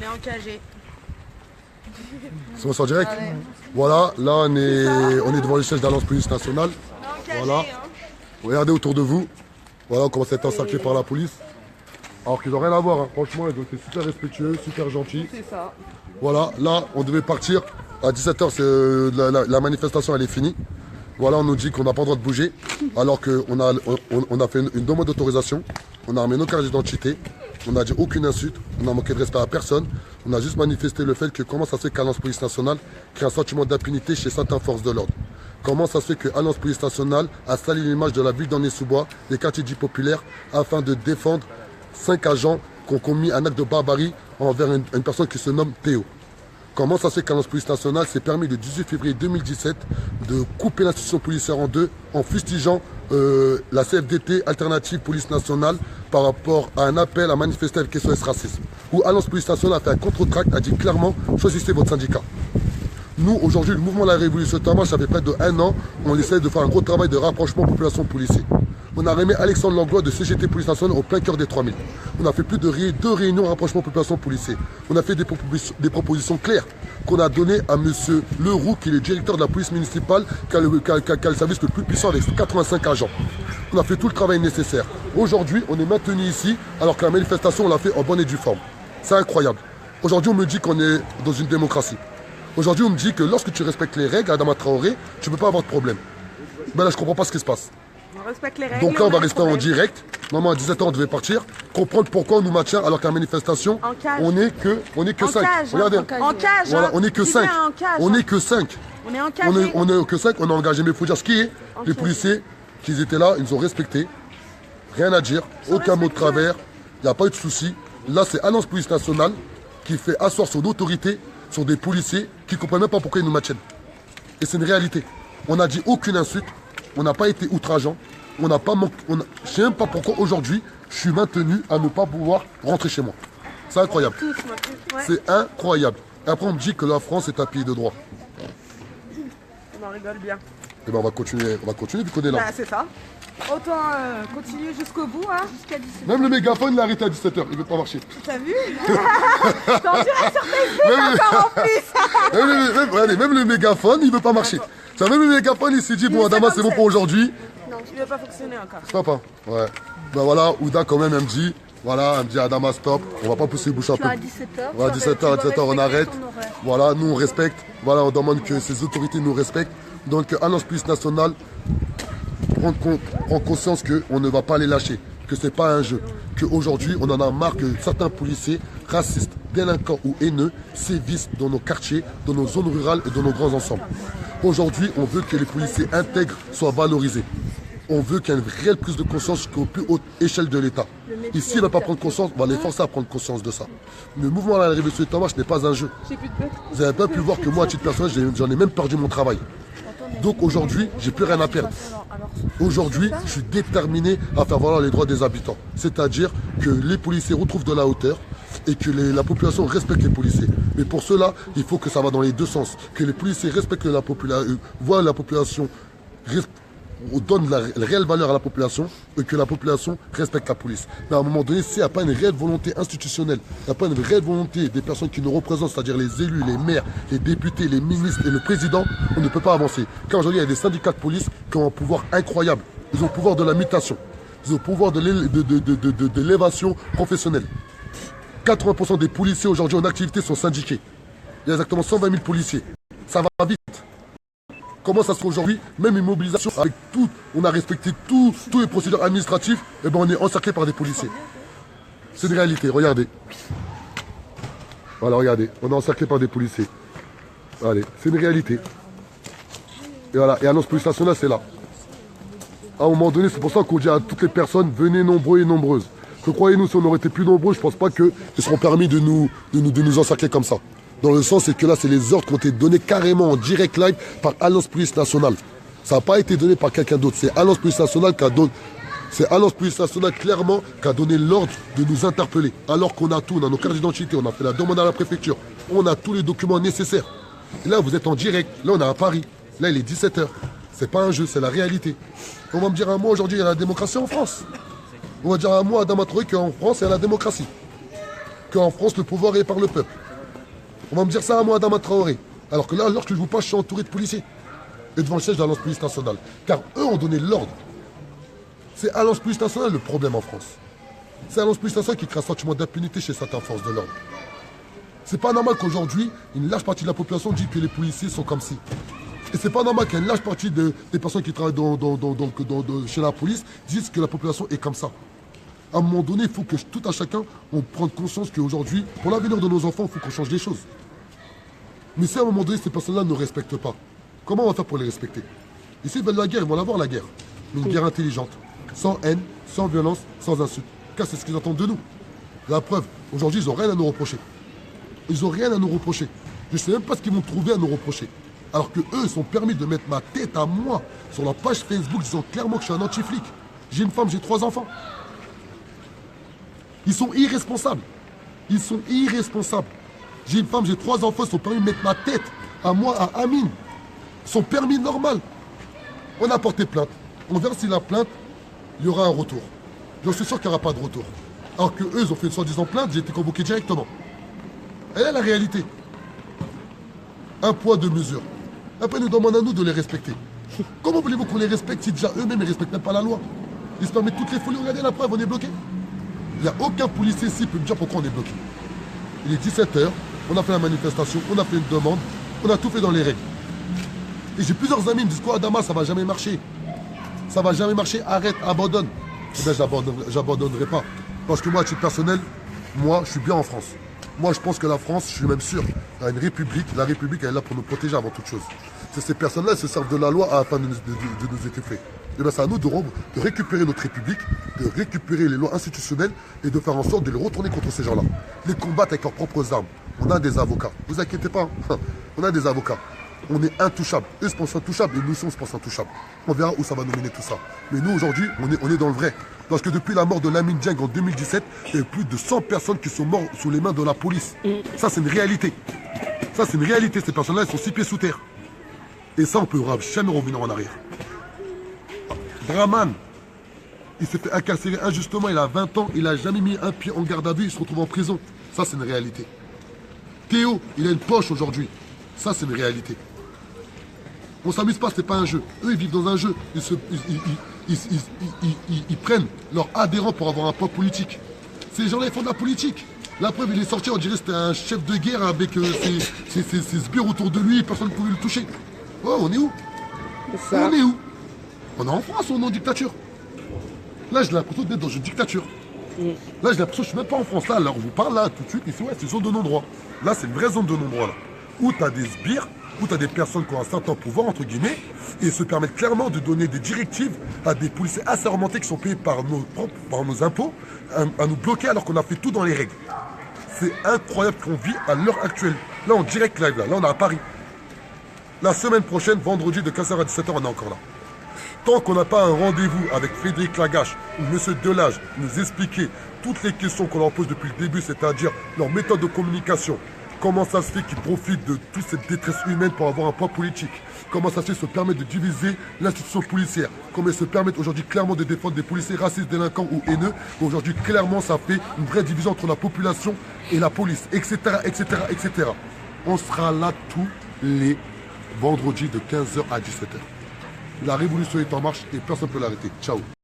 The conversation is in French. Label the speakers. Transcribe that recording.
Speaker 1: est en KG.
Speaker 2: C'est bon, c'est en direct. Voilà, là on est devant le siège d'Alliance Police Nationale. Voilà. Regardez autour de vous. Voilà, on commence à être encerclé par la police. Alors qu'ils n'ont rien à voir, hein. Franchement, ils ont été super respectueux, super gentils.
Speaker 1: C'est ça.
Speaker 2: Voilà, là, on devait partir. À 17h, la manifestation, elle est finie. Voilà, on nous dit qu'on n'a pas le droit de bouger. Alors qu'on a fait une demande d'autorisation. On a remis nos cartes d'identité. On n'a dit aucune insulte. On n'a manqué de respect à personne. On a juste manifesté le fait que comment ça se fait qu'Alliance Police Nationale crée un sentiment d'impunité chez certaines forces de l'ordre. Comment ça se fait que Alliance Police Nationale a sali l'image de la ville d'Aulnay-sous-Bois, des quartiers dits populaires, afin de défendre 5 agents qui ont commis un acte de barbarie envers une personne qui se nomme Théo. Comment ça se fait qu'Alliance Police Nationale s'est permis le 18 février 2017 de couper l'institution policière en deux en fustigeant la CFDT, Alternative Police Nationale, par rapport à un appel à manifester avec SOS Racisme. Où Alliance Police Nationale a fait un contre-tract, a dit clairement choisissez votre syndicat. Nous, aujourd'hui, le mouvement de la Révolution Tama, ça fait près de 1 an, on essaie de faire un gros travail de rapprochement population-policier. On a remis Alexandre Langlois de CGT Police Nationale au plein cœur des 3000. On a fait plus de 2 réunions de rapprochement population-policier. On a fait des propositions claires qu'on a données à M. Leroux, qui est le directeur de la police municipale, qui a le service le plus puissant avec 85 agents. On a fait tout le travail nécessaire. Aujourd'hui, on est maintenu ici, alors que la manifestation, on l'a fait en bonne et due forme. C'est incroyable. Aujourd'hui, on me dit qu'on est dans une démocratie. Aujourd'hui, on me dit que lorsque tu respectes les règles, Adama Traoré, tu ne peux pas avoir de problème. Ben là, je ne comprends pas ce qui se passe.
Speaker 1: On respecte les règles.
Speaker 2: Donc là, on va rester en direct. Normalement, à 17h, on devait partir. Comprendre pourquoi on nous maintient alors qu'à la manifestation, on n'est que 5. Regardez.
Speaker 1: En cage.
Speaker 2: Voilà, on n'est que 5. On n'est que 5.
Speaker 1: On est en cage.
Speaker 2: On n'est que 5. On est engagé. Mais il faut dire ce qui est. Les policiers qui étaient là, ils nous ont respectés. Rien à dire. Aucun mot de travers. Il n'y a pas eu de souci. Là, c'est Alliance Police Nationale qui fait asseoir son autorité sur des policiers qui ne comprennent même pas pourquoi ils nous maintiennent. Et c'est une réalité. On n'a dit aucune insulte. On n'a pas été outrageant. On n'a pas manqué. Je ne sais même pas pourquoi aujourd'hui je suis maintenu à ne pas pouvoir rentrer chez moi. C'est incroyable. C'est incroyable. Et après on me dit que la France est un pays de droit.
Speaker 1: On en rigole bien.
Speaker 2: Et ben on va continuer vu qu'on est là.
Speaker 1: Bah, c'est ça. Autant continuer jusqu'au bout, hein, jusqu'à 17h.
Speaker 2: Même le mégaphone il a arrêté à 17h, il ne veut pas marcher.
Speaker 1: T'as vu? T'en dirais sur Facebook encore en plus.
Speaker 2: Même le mégaphone il ne veut pas marcher. Ça, même le mégaphone il s'est dit bon Adama c'est bon pour aujourd'hui.
Speaker 1: Non, tu ne veux pas fonctionner encore.
Speaker 2: Stop hein. Ouais. Ben voilà, Ouda quand même elle me dit. Voilà, elle me dit Adama stop, on va pas pousser bouche à peu.
Speaker 3: À 17h.
Speaker 2: Voilà, 17h, on arrête. Voilà, nous on respecte. Voilà, on demande que ces autorités nous respectent. Donc Alliance Police Nationale prend conscience qu'on ne va pas les lâcher, que ce n'est pas un jeu, qu'aujourd'hui on en a marre que certains policiers racistes, délinquants ou haineux sévissent dans nos quartiers, dans nos zones rurales et dans nos grands ensembles. Aujourd'hui, on veut que les policiers intègres soient valorisés. On veut qu'il y ait une réelle prise de conscience qu'aux plus hautes échelles de l'État. Ici, il ne va pas prendre conscience, on va les forcer à prendre conscience de ça. Le mouvement à la Révolution Tama, ce n'est pas un jeu. Vous n'avez pas pu voir que moi, à titre personnel, j'en ai même perdu mon travail. Donc aujourd'hui, j'ai plus rien à perdre. Aujourd'hui, je suis déterminé à faire valoir les droits des habitants. C'est-à-dire que les policiers retrouvent de la hauteur et que la population respecte les policiers. Mais pour cela, il faut que ça va dans les deux sens. Que les policiers respectent la population, voient la population, donne la réelle valeur à la population et que la population respecte la police. Mais à un moment donné, s'il n'y a pas une réelle volonté institutionnelle, il n'y a pas une réelle volonté des personnes qui nous représentent, c'est-à-dire les élus, les maires, les députés, les ministres et le président, on ne peut pas avancer. Car aujourd'hui, il y a des syndicats de police qui ont un pouvoir incroyable. Ils ont le pouvoir de la mutation. Ils ont le pouvoir de l'élévation professionnelle. 80% des policiers aujourd'hui en activité sont syndiqués. Il y a exactement 120 000 policiers. Ça va vite. Comment ça se fait aujourd'hui? Même une mobilisation avec tout, on a respecté tous les procédures administratives, et ben on est encerclé par des policiers. C'est une réalité, regardez. Voilà, regardez, on est encerclé par des policiers. Allez, c'est une réalité. Et voilà, et Alliance Police Nationale, c'est là. À un moment donné, c'est pour ça qu'on dit à toutes les personnes, venez nombreux et nombreuses. Que croyez-nous, si on aurait été plus nombreux, je ne pense pas qu'ils seront permis de nous encercler comme ça. Dans le sens, c'est que là, c'est les ordres qui ont été donnés carrément en direct live par Alliance Police Nationale. Ça n'a pas été donné par quelqu'un d'autre. C'est Alliance Police Nationale qui a donné. C'est Alliance Police Nationale clairement qui a donné l'ordre de nous interpeller. Alors qu'on a tout, on a nos cartes d'identité, on a fait la demande à la préfecture, on a tous les documents nécessaires. Et là, vous êtes en direct. Là, on est à Paris. Là, il est 17h. C'est pas un jeu, c'est la réalité. On va me dire à moi aujourd'hui, il y a la démocratie en France. On va dire à moi, Adama Traoré, qu'en France, il y a la démocratie. qu'en France, le pouvoir est par le peuple. On va me dire ça à moi, Adama Traoré. Alors que là, lorsque je vous parle, je suis entouré de policiers. Et devant le siège de l'Alliance Police Nationale. Car eux ont donné l'ordre. C'est Alliance Police Nationale le problème en France. C'est Alliance Police Nationale qui crée un sentiment d'impunité chez certaines forces de l'ordre. C'est pas normal qu'aujourd'hui, une large partie de la population dit que les policiers sont comme ci. Et c'est pas normal qu'une large partie des personnes qui travaillent chez la police disent que la population est comme ça. À un moment donné, il faut que tout à chacun, on prenne conscience qu'aujourd'hui, pour l'avenir de nos enfants, il faut qu'on change les choses. Mais si à un moment donné, ces personnes-là ne respectent pas, comment on va faire pour les respecter? Ici, ils veulent la guerre, ils vont l'avoir la guerre. Mais une guerre intelligente, sans haine, sans violence, sans insulte. Car c'est ce qu'ils attendent de nous. La preuve, aujourd'hui, ils n'ont rien à nous reprocher. Ils n'ont rien à nous reprocher. Je ne sais même pas ce qu'ils vont trouver à nous reprocher. Alors qu'eux, ils sont permis de mettre ma tête à moi sur la page Facebook disant clairement que je suis un anti-flic. J'ai une femme, j'ai 3 enfants. Ils sont irresponsables. Ils sont irresponsables. J'ai une femme, j'ai 3 enfants, ils sont permis de mettre ma tête à moi, à Amine. Son permis normal. On a porté plainte. On verra si la plainte, il y aura un retour. Je suis sûr qu'il n'y aura pas de retour. Alors qu'eux, ils ont fait une soi-disant plainte, j'ai été convoqué directement. Elle est la réalité. Un poids, 2 mesures. Après, ils nous demandent à nous de les respecter. Comment voulez-vous qu'on les respecte si déjà eux-mêmes ne respectent même pas la loi? Ils se permettent toutes les folies. Regardez la preuve, on est bloqué. Il n'y a aucun policier ici qui peut me dire pourquoi on est bloqué. Il est 17h, on a fait la manifestation, on a fait une demande, on a tout fait dans les règles. Et j'ai plusieurs amis qui me disent quoi, Adama, ça va jamais marcher. Ça va jamais marcher, arrête, abandonne. Eh bien, j'abandonnerai pas. Parce que moi, à titre personnel, moi, je suis bien en France. Moi, je pense que la France, je suis même sûr, a une république. La république, elle est là pour nous protéger avant toute chose. C'est ces personnes-là, elles se servent de la loi afin de nous étouffer. Et bien, c'est à nous de récupérer notre république, de récupérer les lois institutionnelles et de faire en sorte de les retourner contre ces gens-là. Les combattre avec leurs propres armes. On a des avocats. Ne vous inquiétez pas, hein. On a des avocats. On est intouchables. Eux se pensent intouchables et nous aussi on se pense intouchables. On verra où ça va nous mener tout ça. Mais nous aujourd'hui, on est dans le vrai. Parce que depuis la mort de Lamine Dieng en 2017, il y a eu plus de 100 personnes qui sont mortes sous les mains de la police. Ça c'est une réalité. Ça c'est une réalité. Ces personnes-là, elles sont 6 pieds sous terre. Et ça, on ne pourra jamais revenir en arrière. Draman, il s'est fait incarcérer injustement, il a 20 ans, il n'a jamais mis un pied en garde à vue, il se retrouve en prison. Ça c'est une réalité. Théo, il a une poche aujourd'hui. Ça c'est une réalité. On s'amuse pas, c'est pas un jeu. Eux, ils vivent dans un jeu. Ils prennent leurs adhérents pour avoir un poids politique. Ces gens-là, ils font de la politique. La preuve, il est sorti, on dirait que c'était un chef de guerre avec ses sbires autour de lui, personne ne pouvait le toucher. Oh, on est où? On est où? On est en France ou on est en dictature? Là, j'ai l'impression d'être dans une dictature. Là, j'ai l'impression que je ne suis même pas en France. Là, alors on vous parle là, tout de suite, ici, ouais, c'est une zone de non-droit. Là, c'est une vraie zone de non-droit, là. Où tu as des sbires, où tu as des personnes qui ont un certain pouvoir, entre guillemets, et se permettent clairement de donner des directives à des policiers assermentés qui sont payés par nos impôts, à nous bloquer alors qu'on a fait tout dans les règles. C'est incroyable qu'on vit à l'heure actuelle. Là, en direct live, là on est à Paris. La semaine prochaine, vendredi, de 15h à 17h, on est encore là. Tant qu'on n'a pas un rendez-vous avec Frédéric Lagache ou M. Delage nous expliquer toutes les questions qu'on leur pose depuis le début, c'est-à-dire leur méthode de communication, comment ça se fait qu'ils profitent de toute cette détresse humaine pour avoir un poids politique, comment ça se fait qu'ils se permettent de diviser l'institution policière, comment ils se permettent aujourd'hui clairement de défendre des policiers racistes, délinquants ou haineux, aujourd'hui clairement ça fait une vraie division entre la population et la police, etc., etc., etc. On sera là tous les vendredis de 15h à 17h. La révolution est en marche et personne ne peut l'arrêter. Ciao.